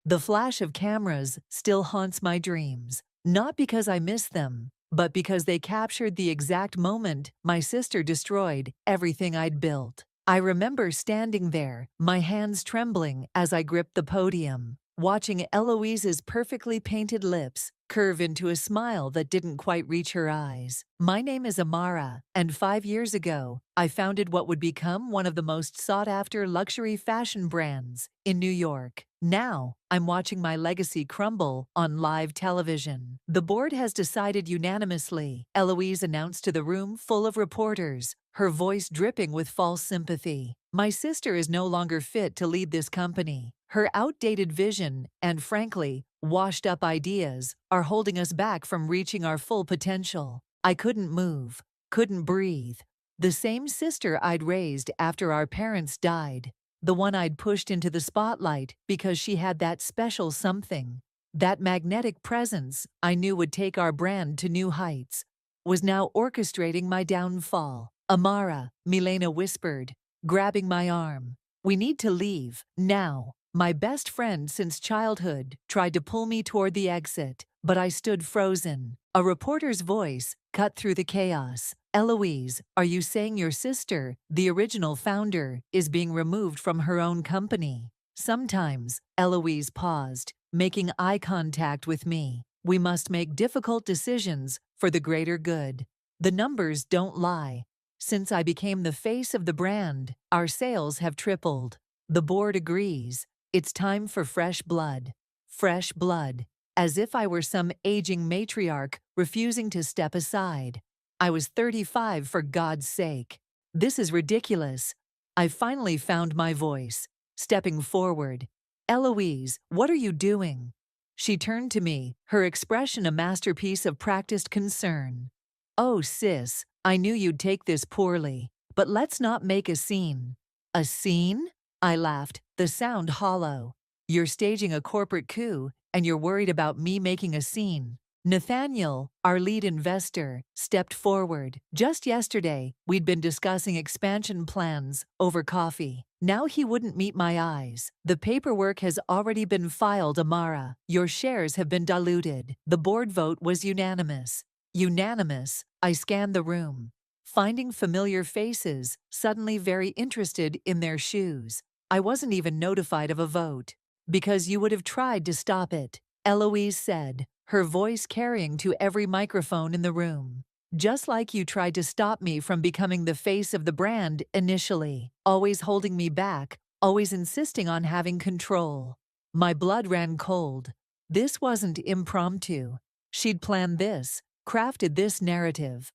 The flash of cameras still haunts my dreams, not because I miss them, but because they captured the exact moment my sister destroyed everything I'd built. I remember standing there, my hands trembling as I gripped the podium, watching Eloise's perfectly painted lips curve into a smile that didn't quite reach her eyes. My name is Amara, and 5 years ago, I founded what would become one of the most sought-after luxury fashion brands in New York. Now, I'm watching my legacy crumble on live television. The board has decided unanimously, Eloise announced to the room full of reporters, her voice dripping with false sympathy. My sister is no longer fit to lead this company. Her outdated vision and, frankly, washed-up ideas are holding us back from reaching our full potential. I couldn't move, couldn't breathe. The same sister I'd raised after our parents died, the one I'd pushed into the spotlight because she had that special something, that magnetic presence I knew would take our brand to new heights, was now orchestrating my downfall. Amara, Milena whispered, grabbing my arm. We need to leave, now. My best friend since childhood tried to pull me toward the exit, but I stood frozen. A reporter's voice cut through the chaos. Eloise, are you saying your sister, the original founder, is being removed from her own company? Sometimes, Eloise paused, making eye contact with me. We must make difficult decisions for the greater good. The numbers don't lie. Since I became the face of the brand, our sales have tripled. The board agrees. It's time for fresh blood. Fresh blood. As if I were some aging matriarch refusing to step aside. I was 35 for God's sake. This is ridiculous. I finally found my voice, stepping forward. Eloise, what are you doing? She turned to me, her expression a masterpiece of practiced concern. Oh, sis, I knew you'd take this poorly, but let's not make a scene. A scene? I laughed, the sound hollow. You're staging a corporate coup, and you're worried about me making a scene. Nathaniel, our lead investor, stepped forward. Just yesterday, we'd been discussing expansion plans over coffee. Now he wouldn't meet my eyes. The paperwork has already been filed, Amara. Your shares have been diluted. The board vote was unanimous. Unanimous. I scanned the room, finding familiar faces, suddenly very interested in their shoes. I wasn't even notified of a vote. Because you would have tried to stop it, Eloise said, her voice carrying to every microphone in the room. Just like you tried to stop me from becoming the face of the brand initially, always holding me back, always insisting on having control. My blood ran cold. This wasn't impromptu. She'd planned this, crafted this narrative.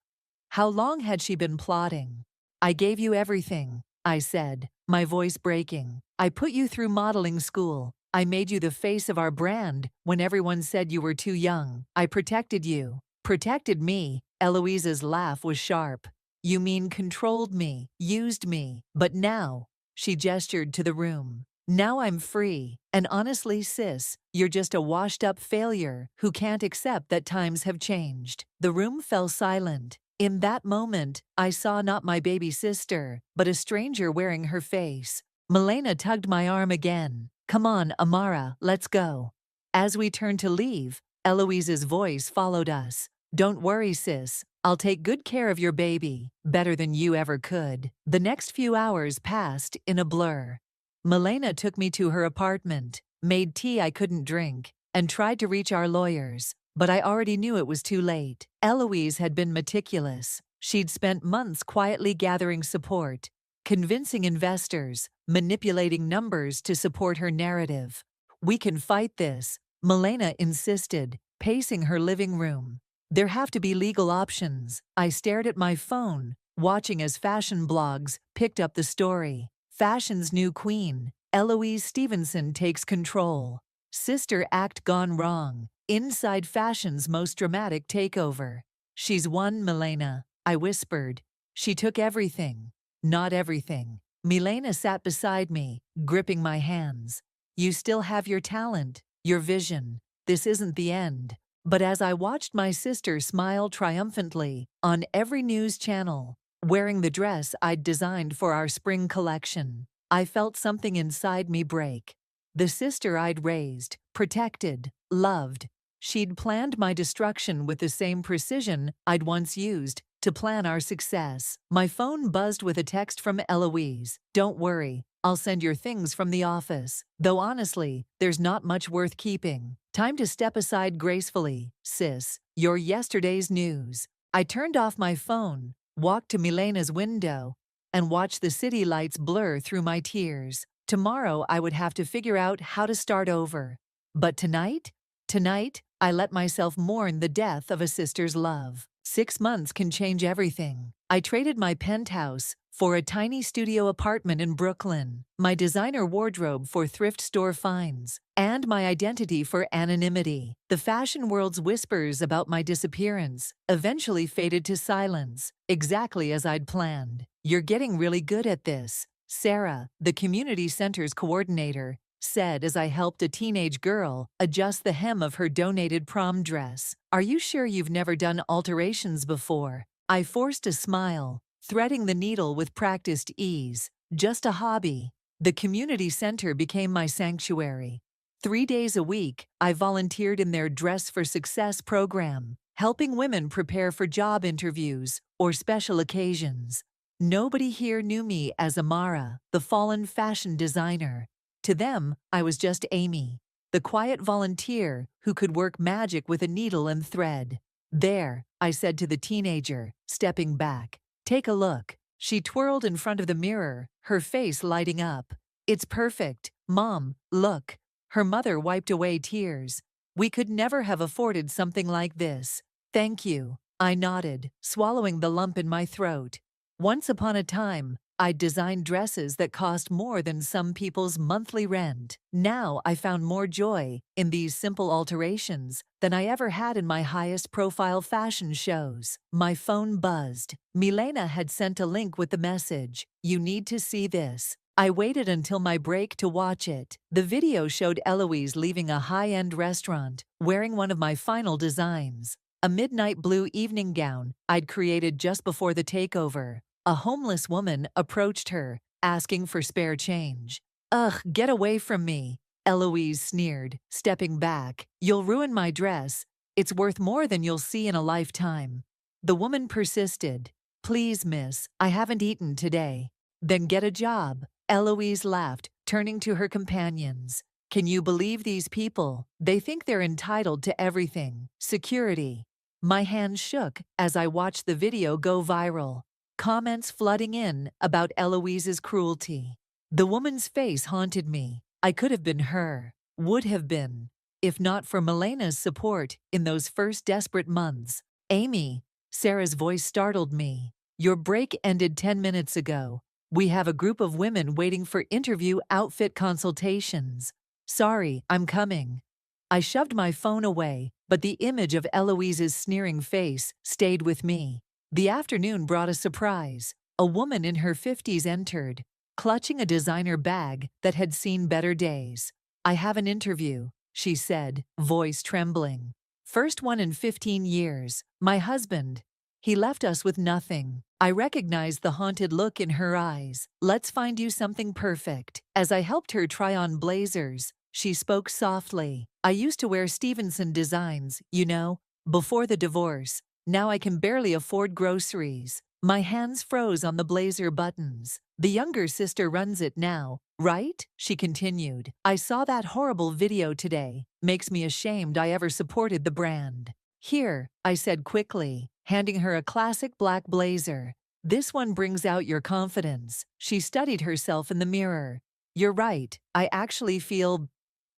How long had she been plotting? I gave you everything, I said, my voice breaking. I put you through modeling school. I made you the face of our brand when everyone said you were too young. I protected you. Protected me. Eloise's laugh was sharp. You mean controlled me, used me. But now, she gestured to the room. Now I'm free. And honestly, sis, you're just a washed-up failure who can't accept that times have changed. The room fell silent. In that moment, I saw not my baby sister, but a stranger wearing her face. Milena tugged my arm again. Come on, Amara, let's go. As we turned to leave, Eloise's voice followed us. Don't worry, sis. I'll take good care of your baby, better than you ever could. The next few hours passed in a blur. Milena took me to her apartment, made tea I couldn't drink, and tried to reach our lawyers. But I already knew it was too late. Eloise had been meticulous. She'd spent months quietly gathering support, convincing investors, manipulating numbers to support her narrative. We can fight this, Milena insisted, pacing her living room. There have to be legal options. I stared at my phone, watching as fashion blogs picked up the story. Fashion's new queen, Eloise Stevenson takes control. Sister act gone wrong. Inside fashion's most dramatic takeover. She's won, Milena, I whispered. She took everything. Not everything. Milena sat beside me, gripping my hands. You still have your talent, your vision. This isn't the end. But as I watched my sister smile triumphantly on every news channel, wearing the dress I'd designed for our spring collection, I felt something inside me break. The sister I'd raised, protected, loved. She'd planned my destruction with the same precision I'd once used to plan our success. My phone buzzed with a text from Eloise. "Don't worry, I'll send your things from the office. Though honestly, there's not much worth keeping. Time to step aside gracefully, sis. You're yesterday's news." I turned off my phone, walked to Milena's window, and watched the city lights blur through my tears. Tomorrow I would have to figure out how to start over. But tonight? Tonight, I let myself mourn the death of a sister's love. 6 months can change everything. I traded my penthouse for a tiny studio apartment in Brooklyn, my designer wardrobe for thrift store finds, and my identity for anonymity. The fashion world's whispers about my disappearance eventually faded to silence, exactly as I'd planned. "You're getting really good at this," Sarah, the community center's coordinator, said as I helped a teenage girl adjust the hem of her donated prom dress. "Are you sure you've never done alterations before?" I forced a smile, threading the needle with practiced ease. "Just a hobby." The community center became my sanctuary. 3 days a week, I volunteered in their Dress for Success program, helping women prepare for job interviews or special occasions. Nobody here knew me as Amara, the fallen fashion designer. To them, I was just Amy, the quiet volunteer who could work magic with a needle and thread. "There," I said to the teenager, stepping back. "Take a look." She twirled in front of the mirror, her face lighting up. "It's perfect. Mom, look." Her mother wiped away tears. "We could never have afforded something like this." "Thank you," I nodded, swallowing the lump in my throat. Once upon a time, I'd designed dresses that cost more than some people's monthly rent. Now I found more joy in these simple alterations than I ever had in my highest-profile fashion shows. My phone buzzed. Milena had sent a link with the message, "You need to see this." I waited until my break to watch it. The video showed Eloise leaving a high-end restaurant, wearing one of my final designs, a midnight blue evening gown I'd created just before the takeover. A homeless woman approached her, asking for spare change. "Ugh, get away from me," Eloise sneered, stepping back. "You'll ruin my dress. It's worth more than you'll see in a lifetime." The woman persisted. "Please, miss, I haven't eaten today." "Then get a job," Eloise laughed, turning to her companions. "Can you believe these people? They think they're entitled to everything. Security." My hands shook as I watched the video go viral. Comments flooding in about Eloise's cruelty. The woman's face haunted me. I could have been her, would have been, if not for Milena's support in those first desperate months. "Amy," Sarah's voice startled me. "Your break ended 10 minutes ago. We have a group of women waiting for interview outfit consultations." "Sorry, I'm coming." I shoved my phone away, but the image of Eloise's sneering face stayed with me. The afternoon brought a surprise. A woman in her 50s entered, clutching a designer bag that had seen better days. "I have an interview," she said, voice trembling. "First one in 15 years. My husband. He left us with nothing." I recognized the haunted look in her eyes. "Let's find you something perfect." As I helped her try on blazers, she spoke softly. "I used to wear Stevenson designs, you know, before the divorce. Now I can barely afford groceries." My hands froze on the blazer buttons. "The younger sister runs it now, right?" she continued. "I saw that horrible video today. Makes me ashamed I ever supported the brand." "Here," I said quickly, handing her a classic black blazer. "This one brings out your confidence." She studied herself in the mirror. "You're right, I actually feel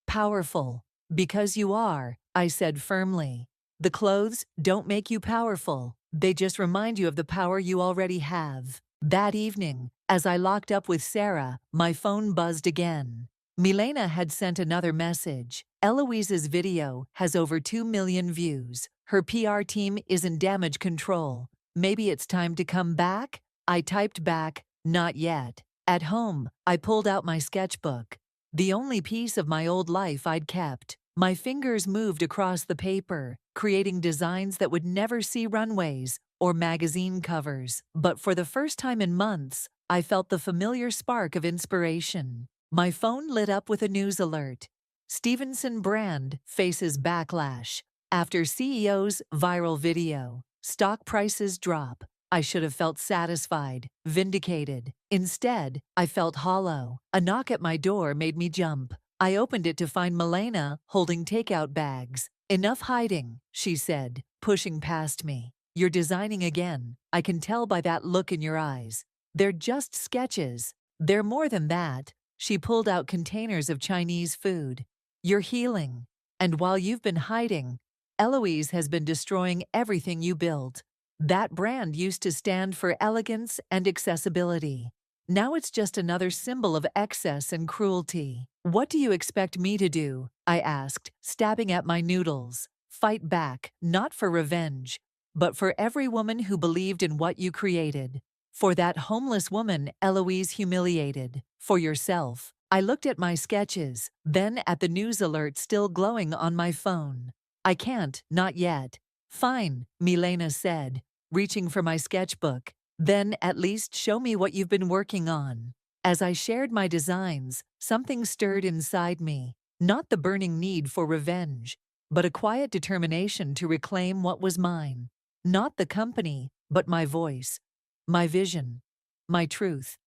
powerful." "Because you are," I said firmly. "The clothes don't make you powerful. They just remind you of the power you already have." That evening, as I locked up with Sarah, my phone buzzed again. Milena had sent another message. "Eloise's video has over 2 million views. Her PR team is in damage control. Maybe it's time to come back?" I typed back, "Not yet." At home, I pulled out my sketchbook, the only piece of my old life I'd kept. My fingers moved across the paper, creating designs that would never see runways or magazine covers. But for the first time in months, I felt the familiar spark of inspiration. My phone lit up with a news alert. Stevenson brand faces backlash. After CEO's viral video, stock prices drop. I should have felt satisfied, vindicated. Instead, I felt hollow. A knock at my door made me jump. I opened it to find Milena holding takeout bags. "Enough hiding," she said, pushing past me. "You're designing again. I can tell by that look in your eyes. They're just sketches. They're more than that." She pulled out containers of Chinese food. "You're healing. And while you've been hiding, Eloise has been destroying everything you built. That brand used to stand for elegance and accessibility. Now it's just another symbol of excess and cruelty." "What do you expect me to do?" I asked, stabbing at my noodles. "Fight back, not for revenge, but for every woman who believed in what you created. For that homeless woman Eloise humiliated. For yourself." I looked at my sketches, then at the news alert still glowing on my phone. "I can't, not yet." "Fine," Milena said, reaching for my sketchbook. "Then at least show me what you've been working on." As I shared my designs, something stirred inside me. Not the burning need for revenge, but a quiet determination to reclaim what was mine. Not the company, but my voice, my vision, my truth.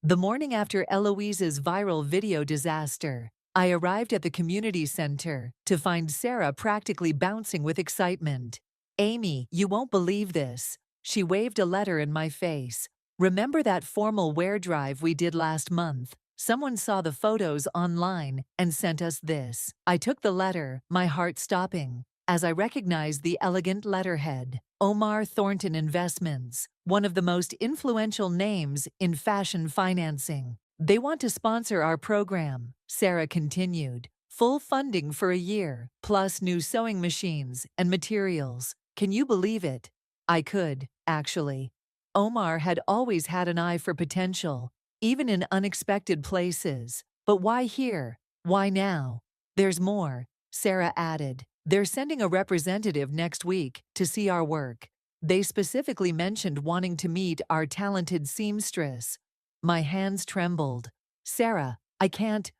The morning after Eloise's viral video disaster, I arrived at the community center to find Sarah practically bouncing with excitement. "Amy, you won't believe this." She waved a letter in my face. "Remember that formal wear drive we did last month? Someone saw the photos online and sent us this." I took the letter, my heart stopping, as I recognized the elegant letterhead. Omar Thornton Investments, one of the most influential names in fashion financing. "They want to sponsor our program," Sarah continued. "Full funding for a year, plus new sewing machines and materials. Can you believe it?" I could, actually. Omar had always had an eye for potential, even in unexpected places. But why here? Why now? "There's more," Sarah added. "They're sending a representative next week to see our work. They specifically mentioned wanting to meet our talented seamstress." My hands trembled. "Sarah, I can't."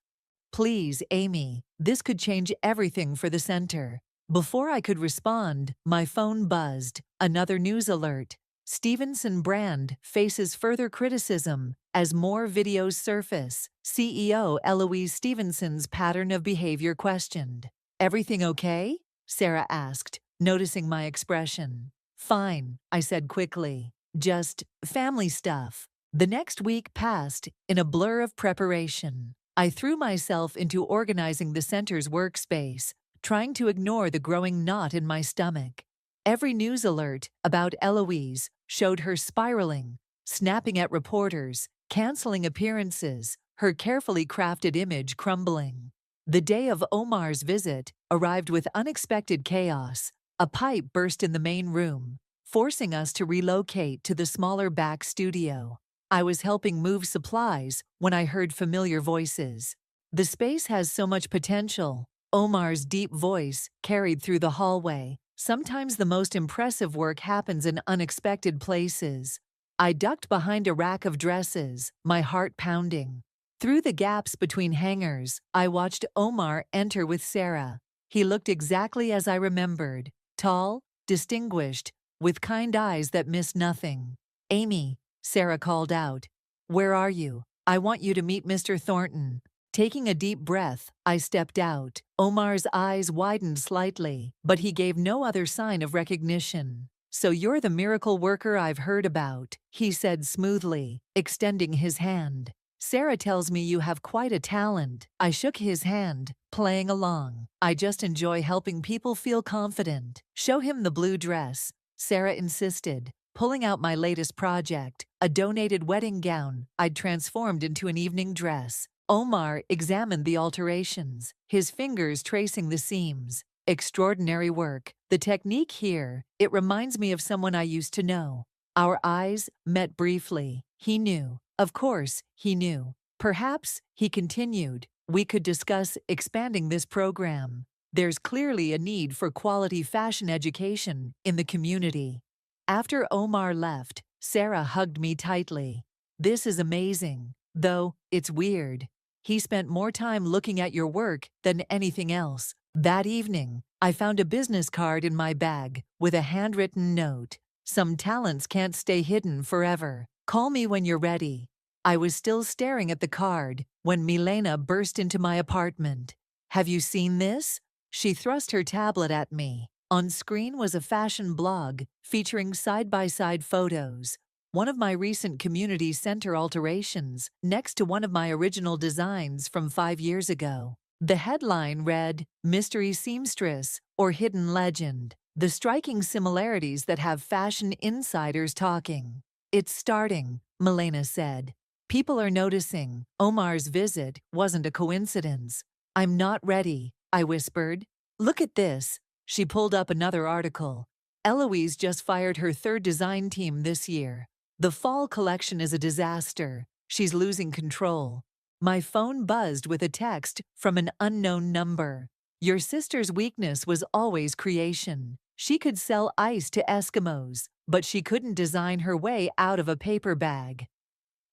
"Please, Amy, this could change everything for the center." Before I could respond, my phone buzzed. Another news alert. Stevenson brand faces further criticism as more videos surface. CEO Eloise Stevenson's pattern of behavior questioned. "Everything okay?" Sarah asked, noticing my expression. "Fine," I said quickly. "Just family stuff." The next week passed in a blur of preparation. I threw myself into organizing the center's workspace, trying to ignore the growing knot in my stomach. Every news alert about Eloise showed her spiraling, snapping at reporters, canceling appearances, her carefully crafted image crumbling. The day of Omar's visit arrived with unexpected chaos. A pipe burst in the main room, forcing us to relocate to the smaller back studio. I was helping move supplies when I heard familiar voices. "The space has so much potential." Omar's deep voice carried through the hallway. "Sometimes the most impressive work happens in unexpected places." I ducked behind a rack of dresses, my heart pounding. Through the gaps between hangers, I watched Omar enter with Sarah. He looked exactly as I remembered. Tall, distinguished, with kind eyes that missed nothing. "Amy," Sarah called out. "Where are you? I want you to meet Mr. Thornton." Taking a deep breath, I stepped out. Omar's eyes widened slightly, but he gave no other sign of recognition. "So you're the miracle worker I've heard about," he said smoothly, extending his hand. "Sarah tells me you have quite a talent." I shook his hand, playing along. "I just enjoy helping people feel confident." "Show him the blue dress," Sarah insisted, pulling out my latest project, a donated wedding gown I'd transformed into an evening dress. Omar examined the alterations, his fingers tracing the seams. "Extraordinary work. The technique here, it reminds me of someone I used to know." Our eyes met briefly. He knew. Of course, he knew. "Perhaps," he continued, "we could discuss expanding this program. There's clearly a need for quality fashion education in the community." After Omar left, Sarah hugged me tightly. "This is amazing. Though, it's weird. He spent more time looking at your work than anything else. That evening, I found a business card in my bag with a handwritten note. Some talents can't stay hidden forever. Call me when you're ready. I was still staring at the card when Milena burst into my apartment. Have you seen this? She thrust her tablet at me. On screen was a fashion blog featuring side-by-side photos. One of my recent community center alterations next to one of my original designs from 5 years ago. The headline read, Mystery Seamstress or Hidden Legend. The striking similarities that have fashion insiders talking. It's starting, Milena said. People are noticing. Omar's visit wasn't a coincidence. I'm not ready, I whispered. Look at this. She pulled up another article. Eloise just fired her 3rd design team this year. The fall collection is a disaster. She's losing control. My phone buzzed with a text from an unknown number. Your sister's weakness was always creation. She could sell ice to Eskimos, but she couldn't design her way out of a paper bag.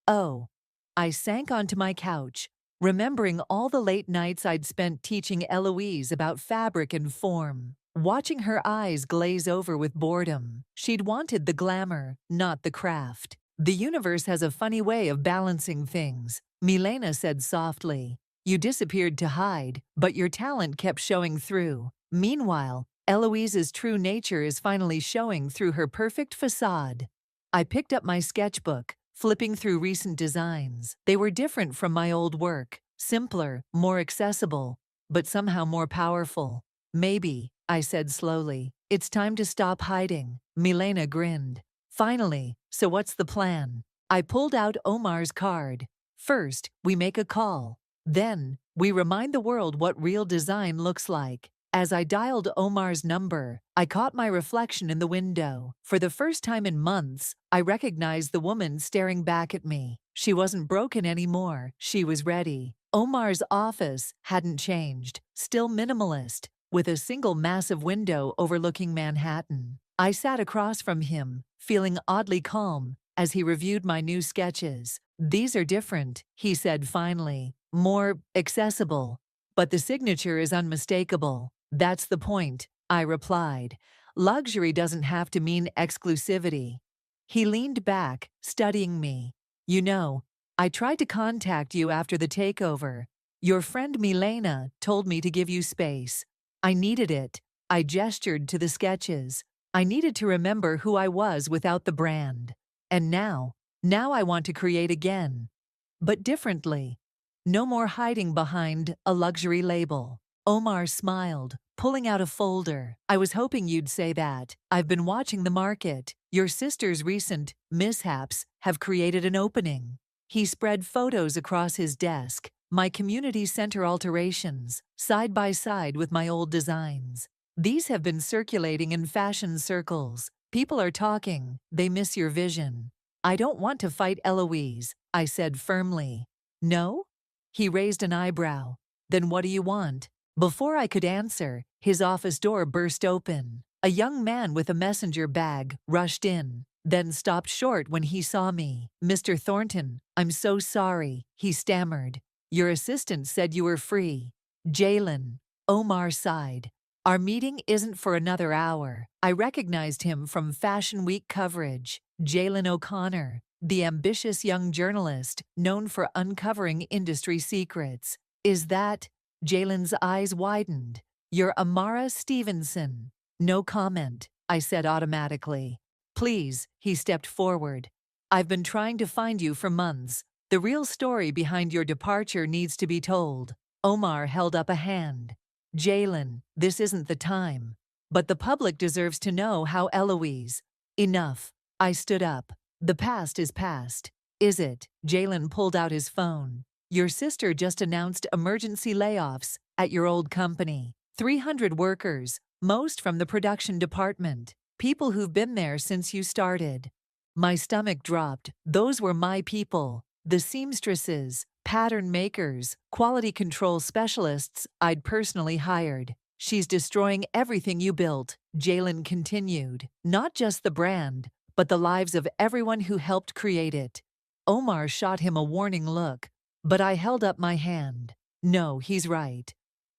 Oh. I sank onto my couch, remembering all the late nights I'd spent teaching Eloise about fabric and form. Watching her eyes glaze over with boredom. She'd wanted the glamour, not the craft. The universe has a funny way of balancing things, Milena said softly. You disappeared to hide, but your talent kept showing through. Meanwhile, Eloise's true nature is finally showing through her perfect facade. I picked up my sketchbook, flipping through recent designs. They were different from my old work, simpler, more accessible, but somehow more powerful. Maybe, I said slowly, it's time to stop hiding. Milena grinned. Finally, so what's the plan? I pulled out Omar's card. First, we make a call. Then, we remind the world what real design looks like. As I dialed Omar's number, I caught my reflection in the window. For the first time in months, I recognized the woman staring back at me. She wasn't broken anymore. She was ready. Omar's office hadn't changed, still minimalist, with a single massive window overlooking Manhattan. I sat across from him, feeling oddly calm, as he reviewed my new sketches. These are different, he said finally, more accessible. But the signature is unmistakable. That's the point, I replied. Luxury doesn't have to mean exclusivity. He leaned back, studying me. You know, I tried to contact you after the takeover. Your friend Milena told me to give you space. I needed it. I gestured to the sketches. I needed to remember who I was without the brand. And now I want to create again. But differently. No more hiding behind a luxury label. Omar smiled, pulling out a folder. I was hoping you'd say that. I've been watching the market. Your sister's recent mishaps have created an opening. He spread photos across his desk, my community center alterations, side by side with my old designs. These have been circulating in fashion circles. People are talking. They miss your vision. I don't want to fight Eloise, I said firmly. No? He raised an eyebrow. Then what do you want? Before I could answer, his office door burst open. A young man with a messenger bag rushed in, then stopped short when he saw me. Mr. Thornton, I'm so sorry, he stammered. Your assistant said you were free. Jalen. Omar sighed. Our meeting isn't for another hour. I recognized him from Fashion Week coverage. Jalen O'Connor, the ambitious young journalist known for uncovering industry secrets. Is that? Jalen's eyes widened. You're Amara Stevenson. No comment, I said automatically. Please, he stepped forward. I've been trying to find you for months. The real story behind your departure needs to be told. Omar held up a hand. Jalen, this isn't the time. But the public deserves to know how Eloise. Enough. I stood up. The past is past. Is it? Jalen pulled out his phone. Your sister just announced emergency layoffs at your old company. 300 workers, most from the production department. People who've been there since you started. My stomach dropped. Those were my people. The seamstresses, pattern makers, quality control specialists I'd personally hired. She's destroying everything you built, Jalen continued. Not just the brand, but the lives of everyone who helped create it. Omar shot him a warning look. But I held up my hand. No, he's right.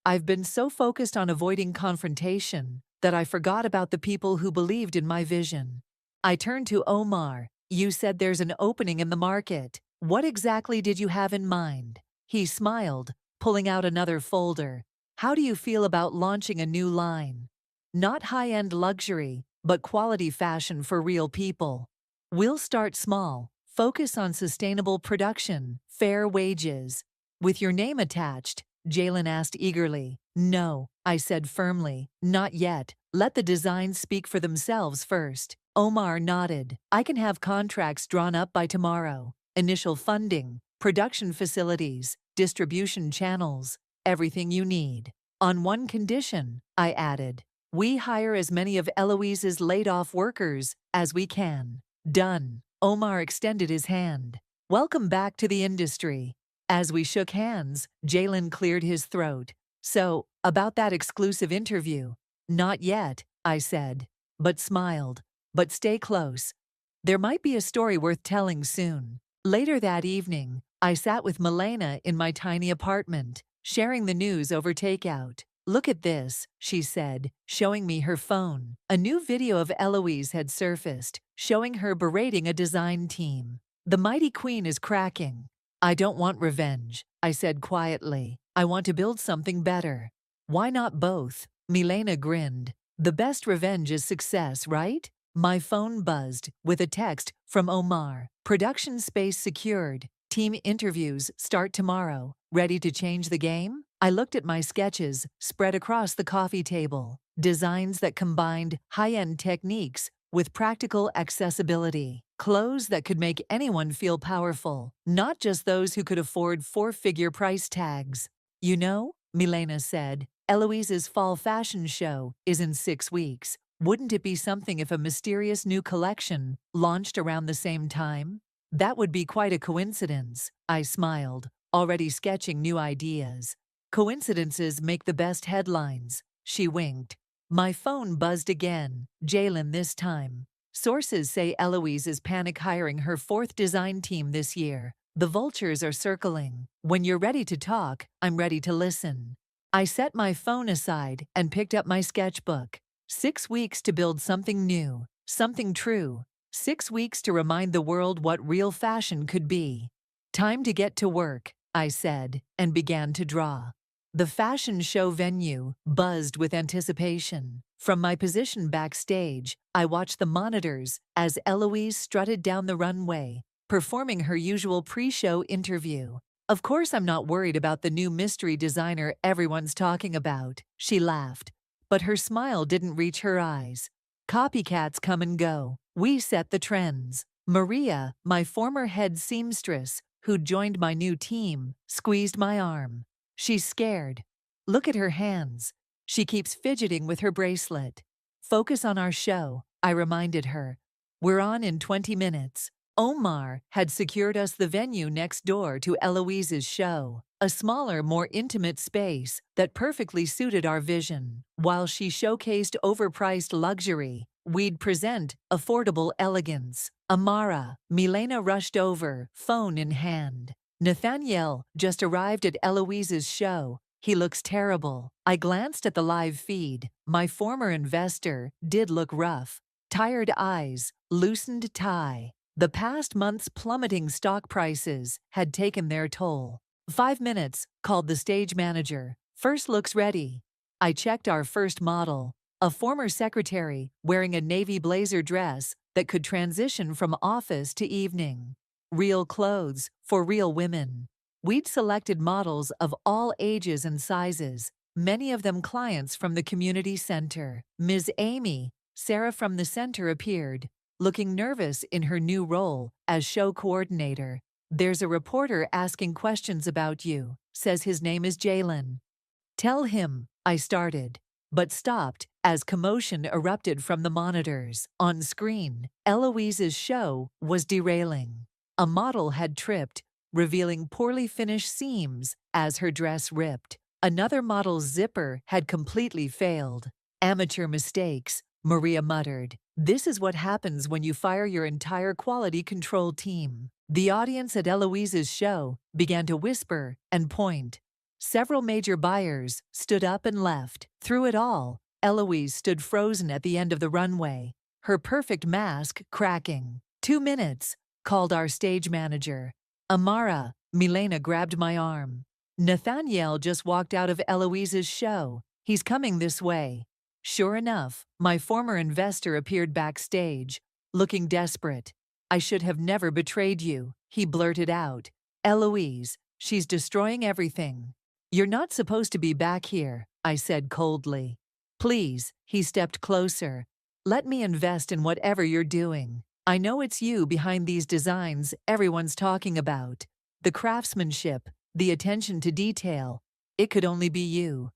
I've been so focused on avoiding confrontation that I forgot about the people who believed in my vision. I turned to Omar. You said there's an opening in the market. What exactly did you have in mind? He smiled, pulling out another folder. How do you feel about launching a new line? Not high-end luxury, but quality fashion for real people. We'll start small, focus on sustainable production, fair wages. With your name attached, Jalen asked eagerly. No, I said firmly, not yet. Let the designs speak for themselves first. Omar nodded. I can have contracts drawn up by tomorrow. Initial funding, production facilities, distribution channels, everything you need. On one condition, I added. We hire as many of Eloise's laid-off workers as we can. Done. Omar extended his hand. Welcome back to the industry. As we shook hands, Jalen cleared his throat. So, about that exclusive interview. Not yet, I said, but smiled. But stay close. There might be a story worth telling soon. Later that evening, I sat with Milena in my tiny apartment, sharing the news over takeout. Look at this, she said, showing me her phone. A new video of Eloise had surfaced, showing her berating a design team. The mighty queen is cracking. I don't want revenge, I said quietly. I want to build something better. Why not both? Milena grinned. The best revenge is success, right? My phone buzzed with a text from Omar. Production space secured. Team interviews start tomorrow. Ready to change the game? I looked at my sketches spread across the coffee table. Designs that combined high-end techniques with practical accessibility. Clothes that could make anyone feel powerful, not just those who could afford four-figure price tags. You know, Milena said, Eloise's fall fashion show is in 6 weeks. Wouldn't it be something if a mysterious new collection launched around the same time? That would be quite a coincidence, I smiled, already sketching new ideas. Coincidences make the best headlines, she winked. My phone buzzed again, Jalen this time. Sources say Eloise is panic hiring her 4th design team this year. The vultures are circling. When you're ready to talk, I'm ready to listen. I set my phone aside and picked up my sketchbook. 6 weeks to build something new, something true. 6 weeks to remind the world what real fashion could be. Time to get to work, I said, and began to draw. The fashion show venue buzzed with anticipation. From my position backstage, I watched the monitors as Eloise strutted down the runway, performing her usual pre-show interview. Of course I'm not worried about the new mystery designer everyone's talking about, she laughed. But her smile didn't reach her eyes. Copycats come and go. We set the trends. Maria, my former head seamstress, who'd joined my new team, squeezed my arm. She's scared. Look at her hands. She keeps fidgeting with her bracelet. Focus on our show, I reminded her. We're on in 20 minutes. Omar had secured us the venue next door to Eloise's show, a smaller, more intimate space that perfectly suited our vision. While she showcased overpriced luxury, we'd present affordable elegance. Amara, Milena rushed over, phone in hand. Nathaniel just arrived at Eloise's show. He looks terrible. I glanced at the live feed. My former investor did look rough. Tired eyes, loosened tie. The past month's plummeting stock prices had taken their toll. 5 minutes, called the stage manager. First looks ready. I checked our first model, a former secretary wearing a navy blazer dress that could transition from office to evening. Real clothes for real women. We'd selected models of all ages and sizes, many of them clients from the community center. Ms. Amy, Sarah from the center appeared, looking nervous in her new role as show coordinator. There's a reporter asking questions about you, says his name is Jalen. Tell him, I started, but stopped as commotion erupted from the monitors. On screen, Eloise's show was derailing. A model had tripped, revealing poorly finished seams as her dress ripped. Another model's zipper had completely failed. Amateur mistakes, Maria muttered. This is what happens when you fire your entire quality control team. The audience at Eloise's show began to whisper and point. Several major buyers stood up and left. Through it all, Eloise stood frozen at the end of the runway, her perfect mask cracking. 2 minutes, called our stage manager. Amara, Milena grabbed my arm. Nathaniel just walked out of Eloise's show. He's coming this way. Sure enough, my former investor appeared backstage, looking desperate. I should have never betrayed you, he blurted out. Eloise, she's destroying everything. You're not supposed to be back here, I said coldly. Please, he stepped closer. Let me invest in whatever you're doing. I know it's you behind these designs everyone's talking about. The craftsmanship, the attention to detail. It could only be you.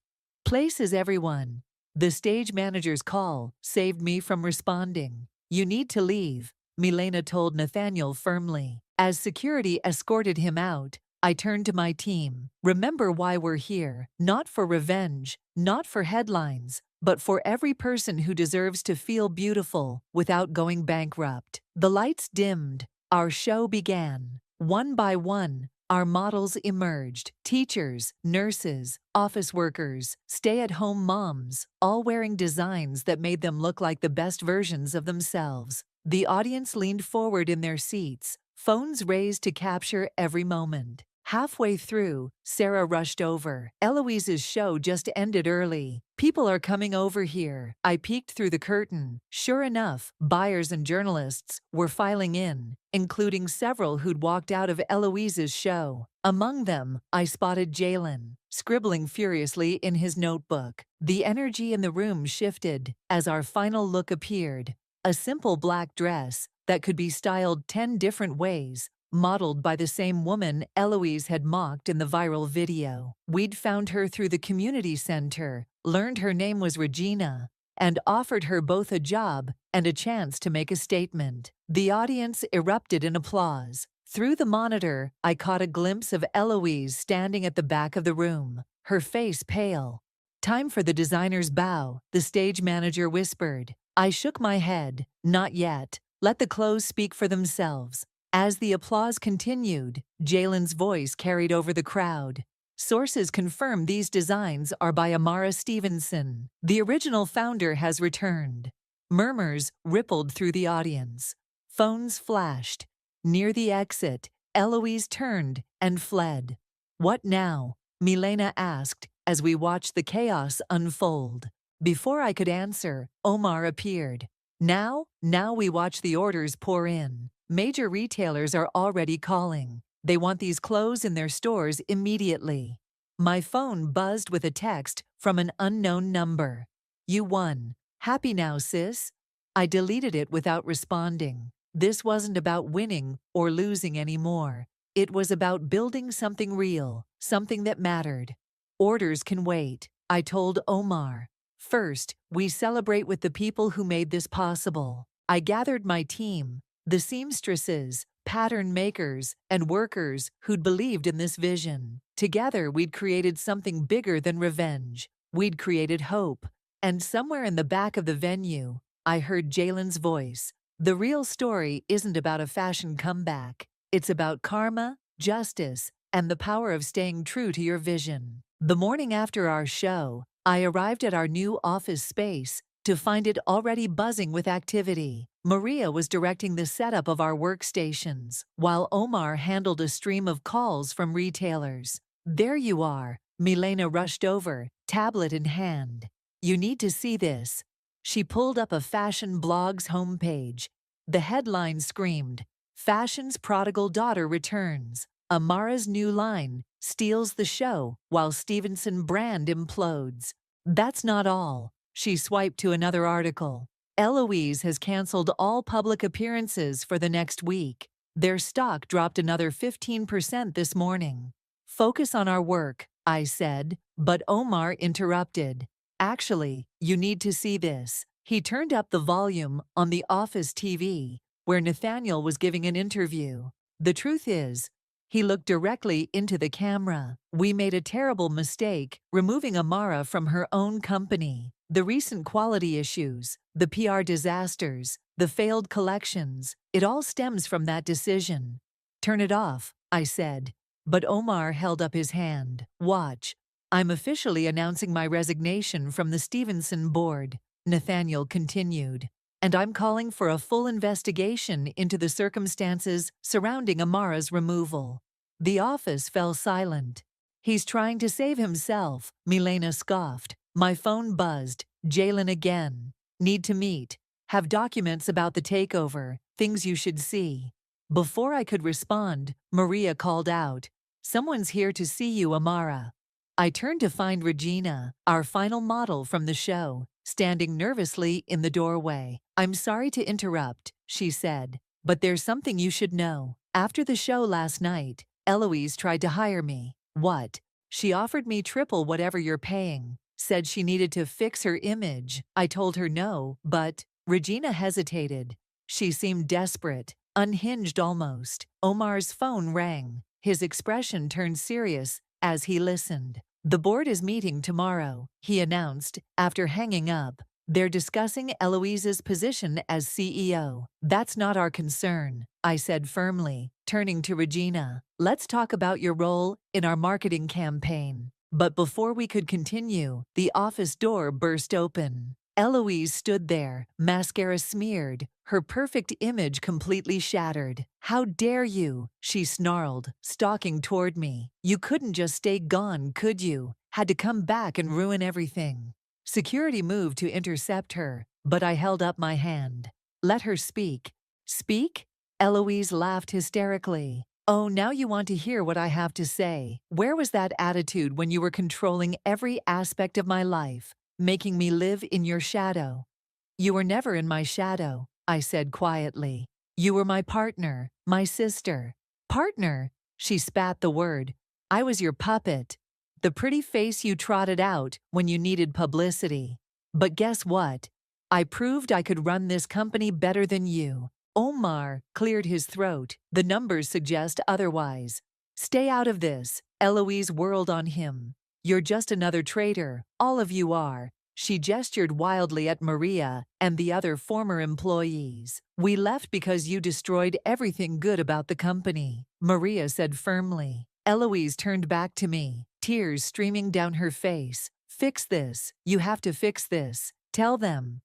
Place is everyone. The stage manager's call saved me from responding. You need to leave, Milena told Nathaniel firmly. As security escorted him out, I turned to my team. Remember why we're here. Not for revenge, not for headlines, but for every person who deserves to feel beautiful without going bankrupt. The lights dimmed. Our show began. One by one, our models emerged. Teachers, nurses, office workers, stay-at-home moms, all wearing designs that made them look like the best versions of themselves. The audience leaned forward in their seats, phones raised to capture every moment. Halfway through, Sarah rushed over. Eloise's show just ended early. People are coming over here. I peeked through the curtain. Sure enough, buyers and journalists were filing in, including several who'd walked out of Eloise's show. Among them, I spotted Jalen, scribbling furiously in his notebook. The energy in the room shifted as our final look appeared. A simple black dress that could be styled 10 different ways, modeled by the same woman Eloise had mocked in the viral video. We'd found her through the community center, learned her name was Regina, and offered her both a job and a chance to make a statement. The audience erupted in applause. Through the monitor, I caught a glimpse of Eloise standing at the back of the room, her face pale. Time for the designer's bow, the stage manager whispered. I shook my head. Not yet. Let the clothes speak for themselves. As the applause continued, Jalen's voice carried over the crowd. Sources confirm these designs are by Amara Stevenson. The original founder has returned. Murmurs rippled through the audience. Phones flashed. Near the exit, Eloise turned and fled. What now? Milena asked as we watched the chaos unfold. Before I could answer, Omar appeared. Now we watch the orders pour in. Major retailers are already calling. They want these clothes in their stores immediately. My phone buzzed with a text from an unknown number. You won. Happy now, sis? I deleted it without responding. This wasn't about winning or losing anymore. It was about building something real, something that mattered. Orders can wait, I told Omar. First, we celebrate with the people who made this possible. I gathered my team, the seamstresses, pattern makers, and workers who'd believed in this vision. Together, we'd created something bigger than revenge. We'd created hope. And somewhere in the back of the venue, I heard Jalen's voice. The real story isn't about a fashion comeback. It's about karma, justice, and the power of staying true to your vision. The morning after our show, I arrived at our new office space to find it already buzzing with activity. Maria was directing the setup of our workstations, while Omar handled a stream of calls from retailers. There you are, Milena rushed over, tablet in hand. You need to see this. She pulled up a fashion blog's homepage. The headline screamed, Fashion's prodigal daughter returns. Amara's new line steals the show while Stevenson brand implodes. That's not all. She swiped to another article. Eloise has canceled all public appearances for the next week. Their stock dropped another 15% this morning. Focus on our work, I said, but Omar interrupted. Actually, you need to see this. He turned up the volume on the office TV, where Nathaniel was giving an interview. The truth is, he looked directly into the camera. We made a terrible mistake removing Amara from her own company. The recent quality issues, the PR disasters, the failed collections, it all stems from that decision. Turn it off, I said. But Omar held up his hand. Watch. I'm officially announcing my resignation from the Stevenson board, Nathaniel continued. And I'm calling for a full investigation into the circumstances surrounding Amara's removal. The office fell silent. He's trying to save himself, Milena scoffed. My phone buzzed. Jalen again. Need to meet. Have documents about the takeover, things you should see. Before I could respond, Maria called out, Someone's here to see you, Amara. I turned to find Regina, our final model from the show, standing nervously in the doorway. I'm sorry to interrupt, she said, but there's something you should know. After the show last night, Eloise tried to hire me. What? She offered me triple whatever you're paying. Said she needed to fix her image. I told her no, but Regina hesitated. She seemed desperate, unhinged almost. Omar's phone rang. His expression turned serious as he listened. The board is meeting tomorrow, he announced, after hanging up. They're discussing Eloise's position as CEO. That's not our concern, I said firmly, turning to Regina. Let's talk about your role in our marketing campaign. But before we could continue, the office door burst open. Eloise stood there, mascara smeared, her perfect image completely shattered. How dare you, she snarled, stalking toward me. You couldn't just stay gone, could you? Had to come back and ruin everything. Security moved to intercept her, but I held up my hand. Let her speak. Speak? Eloise laughed hysterically. Oh, now you want to hear what I have to say. Where was that attitude when you were controlling every aspect of my life, making me live in your shadow? You were never in my shadow, I said quietly. You were my partner, my sister. Partner? She spat the word. I was your puppet. The pretty face you trotted out when you needed publicity. But guess what? I proved I could run this company better than you. Omar cleared his throat. The numbers suggest otherwise. Stay out of this. Eloise whirled on him. You're just another traitor. All of you are. She gestured wildly at Maria and the other former employees. We left because you destroyed everything good about the company, Maria said firmly. Eloise turned back to me, tears streaming down her face. Fix this. You have to fix this. Tell them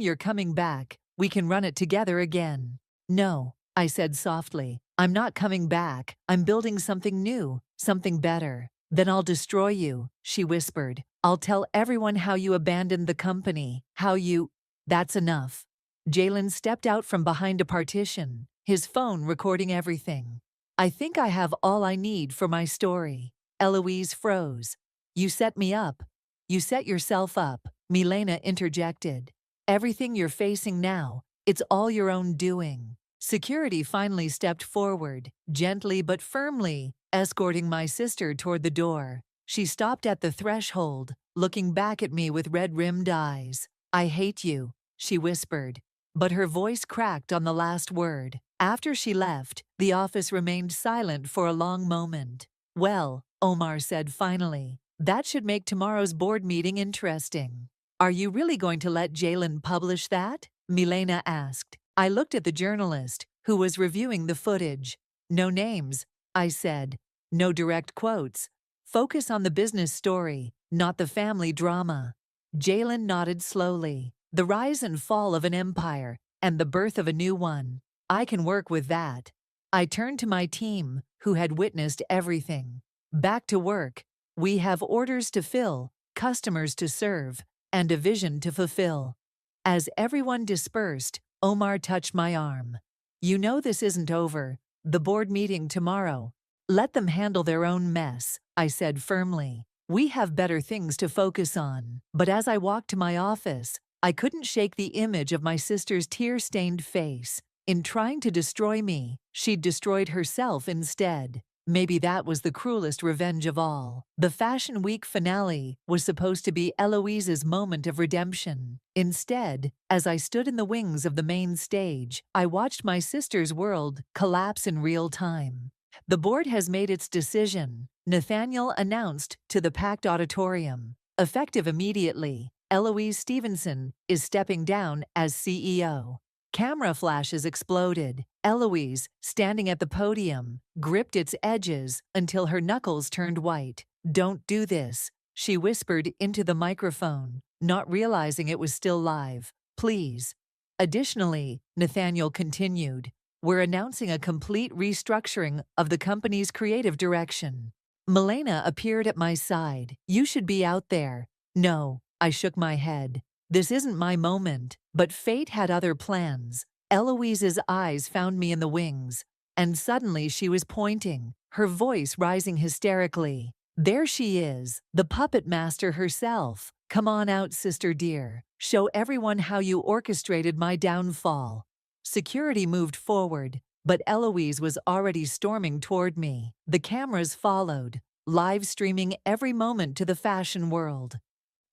you're coming back. We can run it together again. No, I said softly. I'm not coming back. I'm building something new, something better. Then I'll destroy you, she whispered. I'll tell everyone how you abandoned the company, how you… That's enough. Jalen stepped out from behind a partition, his phone recording everything. I think I have all I need for my story. Eloise froze. You set me up. You set yourself up, Milena interjected. Everything you're facing now, it's all your own doing. Security finally stepped forward, gently but firmly, escorting my sister toward the door. She stopped at the threshold, looking back at me with red-rimmed eyes. I hate you, she whispered, but her voice cracked on the last word. After she left, the office remained silent for a long moment. Well, Omar said finally, that should make tomorrow's board meeting interesting. Are you really going to let Jalen publish that? Milena asked. I looked at the journalist, who was reviewing the footage. No names, I said. No direct quotes. Focus on the business story, not the family drama. Jalen nodded slowly. The rise and fall of an empire, and the birth of a new one. I can work with that. I turned to my team, who had witnessed everything. Back to work. We have orders to fill, customers to serve, and a vision to fulfill. As everyone dispersed, Omar touched my arm. You know this isn't over. The board meeting tomorrow. Let them handle their own mess, I said firmly. We have better things to focus on. But as I walked to my office, I couldn't shake the image of my sister's tear-stained face. In trying to destroy me, she'd destroyed herself instead. Maybe that was the cruelest revenge of all. The Fashion Week finale was supposed to be Eloise's moment of redemption. Instead, as I stood in the wings of the main stage, I watched my sister's world collapse in real time. The board has made its decision, Nathaniel announced to the packed auditorium. Effective immediately, Eloise Stevenson is stepping down as CEO. Camera flashes exploded. Eloise, standing at the podium, gripped its edges until her knuckles turned white. "Don't do this," she whispered into the microphone, not realizing it was still live. "Please." Additionally, Nathaniel continued, "We're announcing a complete restructuring of the company's creative direction." Milena appeared at my side. "You should be out there." "No," I shook my head. "This isn't my moment." But fate had other plans. Eloise's eyes found me in the wings, and suddenly she was pointing, her voice rising hysterically. "There she is, the puppet master herself. Come on out, sister dear. Show everyone how you orchestrated my downfall." Security moved forward, but Eloise was already storming toward me. The cameras followed, live streaming every moment to the fashion world.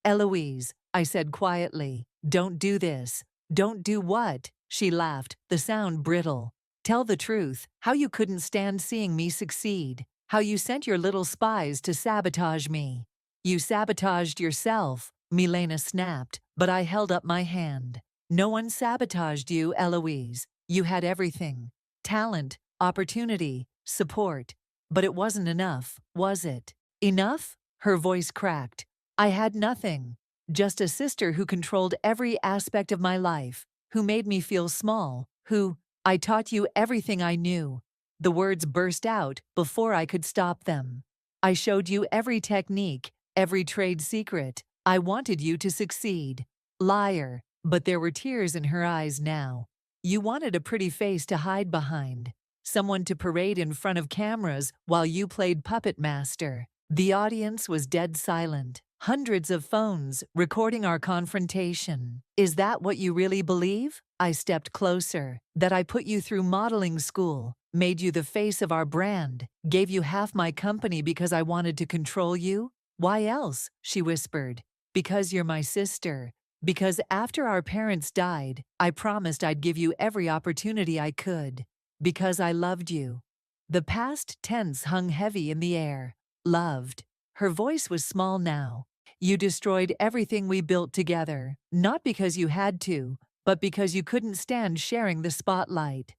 "Eloise," I said quietly, "don't do this." "Don't do what?" She laughed, the sound brittle. "Tell the truth, how you couldn't stand seeing me succeed, how you sent your little spies to sabotage me." "You sabotaged yourself," Milena snapped, but I held up my hand. "No one sabotaged you, Eloise. You had everything. Talent, opportunity, support. But it wasn't enough, was it?" "Enough?" Her voice cracked. "I had nothing. Just a sister who controlled every aspect of my life, who made me feel small, who, I taught you everything I knew." The words burst out before I could stop them. "I showed you every technique, every trade secret. I wanted you to succeed." Liar, but there were tears in her eyes now. "You wanted a pretty face to hide behind, someone to parade in front of cameras while you played puppet master." The audience was dead silent. Hundreds of phones recording our confrontation. "Is that what you really believe?" I stepped closer. "That I put you through modeling school, made you the face of our brand, gave you half my company because I wanted to control you?" "Why else?" she whispered. "Because you're my sister. Because after our parents died, I promised I'd give you every opportunity I could. Because I loved you." The past tense hung heavy in the air. "Loved." Her voice was small now. "You destroyed everything we built together, not because you had to, but because you couldn't stand sharing the spotlight."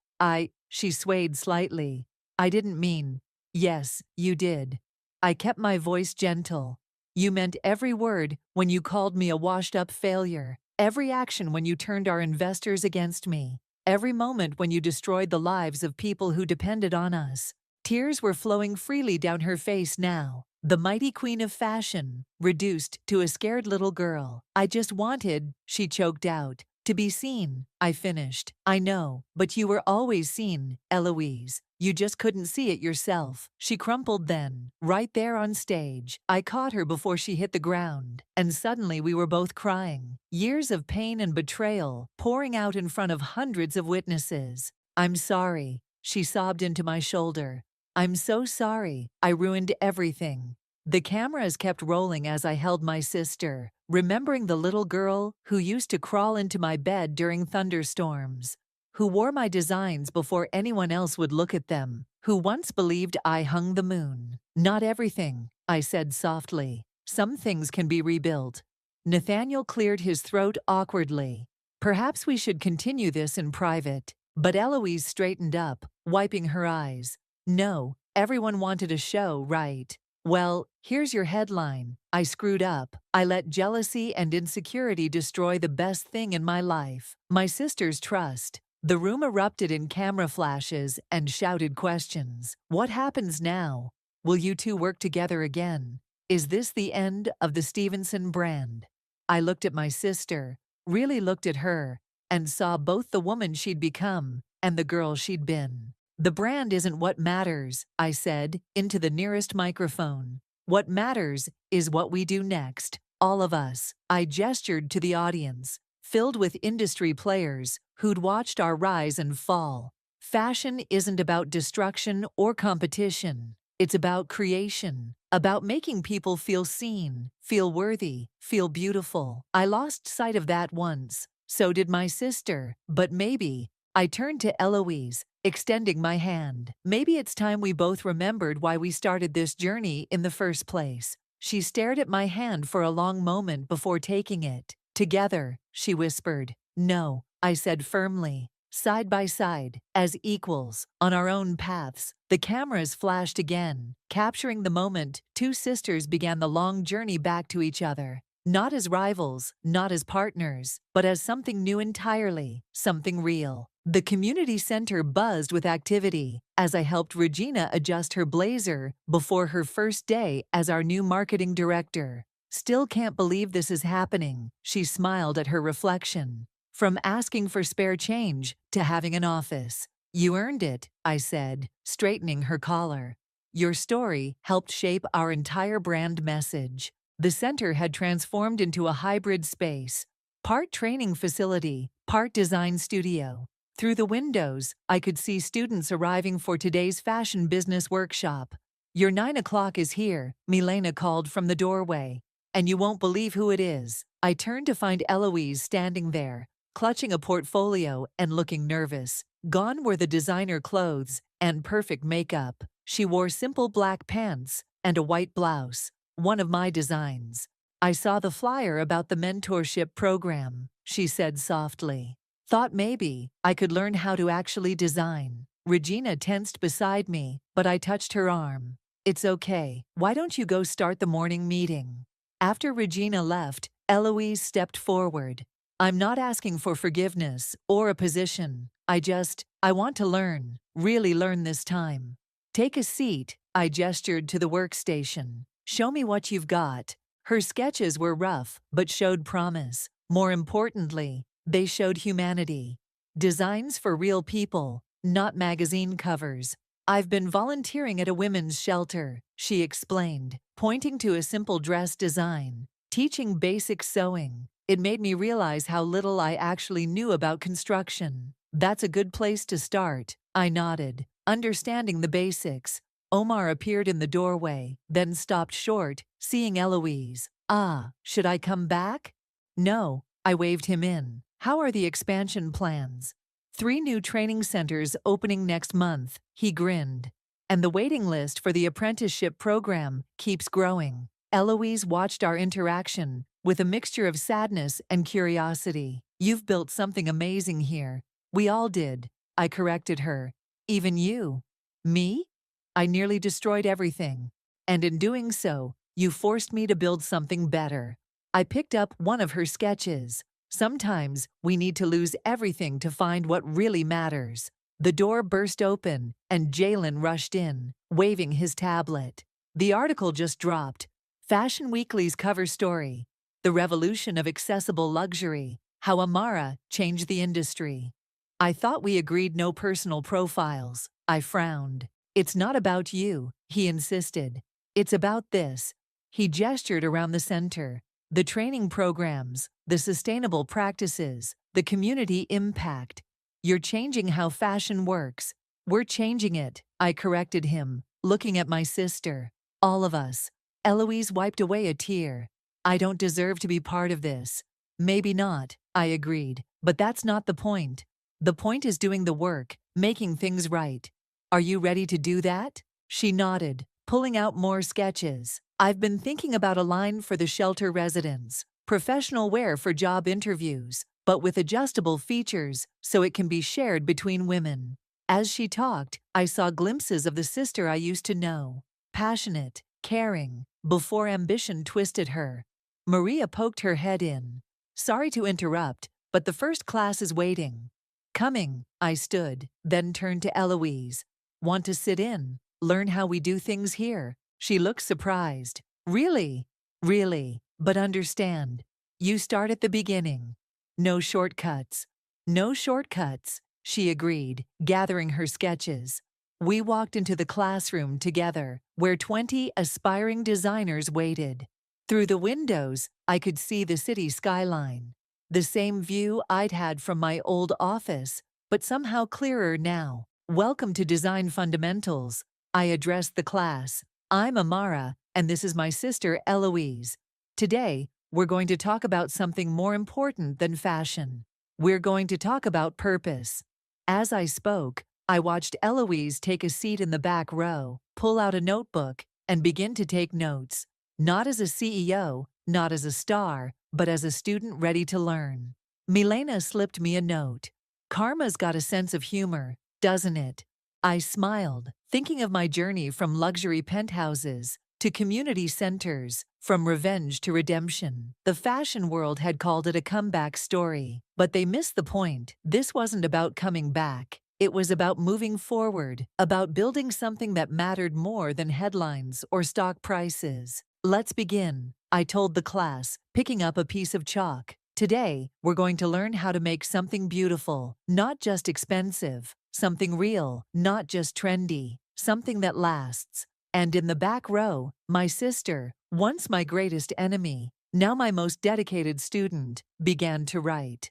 She swayed slightly. "I didn't mean." "Yes, you did." I kept my voice gentle. "You meant every word when you called me a washed-up failure, every action when you turned our investors against me, every moment when you destroyed the lives of people who depended on us." Tears were flowing freely down her face now. The mighty queen of fashion, reduced to a scared little girl. "I just wanted," she choked out, "to be seen." I finished. "I know, but you were always seen, Eloise. You just couldn't see it yourself." She crumpled then, right there on stage. I caught her before she hit the ground, and suddenly we were both crying. Years of pain and betrayal pouring out in front of hundreds of witnesses. "I'm sorry," she sobbed into my shoulder. "I'm so sorry. I ruined everything." The cameras kept rolling as I held my sister, remembering the little girl who used to crawl into my bed during thunderstorms, who wore my designs before anyone else would look at them, who once believed I hung the moon. "Not everything," I said softly. "Some things can be rebuilt." Nathaniel cleared his throat awkwardly. "Perhaps we should continue this in private." But Eloise straightened up, wiping her eyes. "No, everyone wanted a show, right? Well, here's your headline. I screwed up. I let jealousy and insecurity destroy the best thing in my life, my sister's trust." The room erupted in camera flashes and shouted questions. "What happens now? Will you two work together again? Is this the end of the Stevenson brand?" I looked at my sister, really looked at her, and saw both the woman she'd become and the girl she'd been. "The brand isn't what matters," I said, into the nearest microphone. "What matters is what we do next, all of us." I gestured to the audience, filled with industry players who'd watched our rise and fall. Fashion isn't about destruction or competition. It's about creation, about making people feel seen, feel worthy, feel beautiful. I lost sight of that once. So did my sister, but maybe. I turned to Eloise, extending my hand. "Maybe it's time we both remembered why we started this journey in the first place." She stared at my hand for a long moment before taking it. "Together," she whispered. "No," I said firmly. side by side, as equals, on our own paths. The cameras flashed again, capturing the moment two sisters began the long journey back to each other. Not as rivals, not as partners, but as something new entirely, something real. The community center buzzed with activity as I helped Regina adjust her blazer before her first day as our new marketing director. Still can't believe this is happening, she smiled at her reflection. From asking for spare change to having an office. You earned it, I said, straightening her collar. Your story helped shape our entire brand message. The center had transformed into a hybrid space, part training facility, part design studio. Through the windows, I could see students arriving for today's fashion business workshop. Your 9 o'clock is here, Milena called from the doorway. And you won't believe who it is. I turned to find Eloise standing there, clutching a portfolio and looking nervous. Gone were the designer clothes and perfect makeup. She wore simple black pants and a white blouse, one of my designs. I saw the flyer about the mentorship program, she said softly. Thought maybe I could learn how to actually design. Regina tensed beside me, but I touched her arm. It's okay. Why don't you go start the morning meeting? After Regina left, Eloise stepped forward. I'm not asking for forgiveness or a position. I want to learn, really learn this time. Take a seat, I gestured to the workstation. Show me what you've got. Her sketches were rough, but showed promise. More importantly, they showed humanity. Designs for real people, not magazine covers. I've been volunteering at a women's shelter, she explained, pointing to a simple dress design, teaching basic sewing. It made me realize how little I actually knew about construction. That's a good place to start, I nodded, understanding the basics. Omar appeared in the doorway, then stopped short, seeing Eloise. Should I come back? No, I waved him in. How are the expansion plans? 3 new training centers opening next month, he grinned. And the waiting list for the apprenticeship program keeps growing. Eloise watched our interaction with a mixture of sadness and curiosity. You've built something amazing here. We all did, I corrected her. Even you. Me? I nearly destroyed everything. And in doing so, you forced me to build something better. I picked up one of her sketches. Sometimes we need to lose everything to find what really matters. The door burst open, and Jalen rushed in, waving his tablet. The article just dropped. Fashion Weekly's cover story. The revolution of accessible luxury. How Amara changed the industry. I thought we agreed no personal profiles. I frowned. It's not about you, he insisted. It's about this. He gestured around the center. The training programs, the sustainable practices, the community impact. You're changing how fashion works. We're changing it, I corrected him, looking at my sister. All of us. Eloise wiped away a tear. I don't deserve to be part of this. Maybe not, I agreed, but that's not the point. The point is doing the work, making things right. Are you ready to do that? She nodded, pulling out more sketches. I've been thinking about a line for the shelter residents, professional wear for job interviews, but with adjustable features so it can be shared between women. As she talked, I saw glimpses of the sister I used to know. Passionate, caring, before ambition twisted her. Maria poked her head in. Sorry to interrupt, but the first class is waiting. Coming, I stood, then turned to Eloise. Want to sit in, learn how we do things here? She looked surprised. Really? Really, but understand. You start at the beginning. No shortcuts. No shortcuts, she agreed, gathering her sketches. We walked into the classroom together, where 20 aspiring designers waited. Through the windows, I could see the city skyline. The same view I'd had from my old office, but somehow clearer now. Welcome to Design Fundamentals. I addressed the class. I'm Amara, and this is my sister Eloise. Today, we're going to talk about something more important than fashion. We're going to talk about purpose. As I spoke, I watched Eloise take a seat in the back row, pull out a notebook, and begin to take notes. Not as a CEO, not as a star, but as a student ready to learn. Milena slipped me a note. Karma's got a sense of humor, doesn't it? I smiled, thinking of my journey from luxury penthouses to community centers, from revenge to redemption. The fashion world had called it a comeback story, but they missed the point. This wasn't about coming back. It was about moving forward, about building something that mattered more than headlines or stock prices. Let's begin, I told the class, picking up a piece of chalk. Today, we're going to learn how to make something beautiful, not just expensive, something real, not just trendy, something that lasts. And in the back row, my sister, once my greatest enemy, now my most dedicated student, began to write.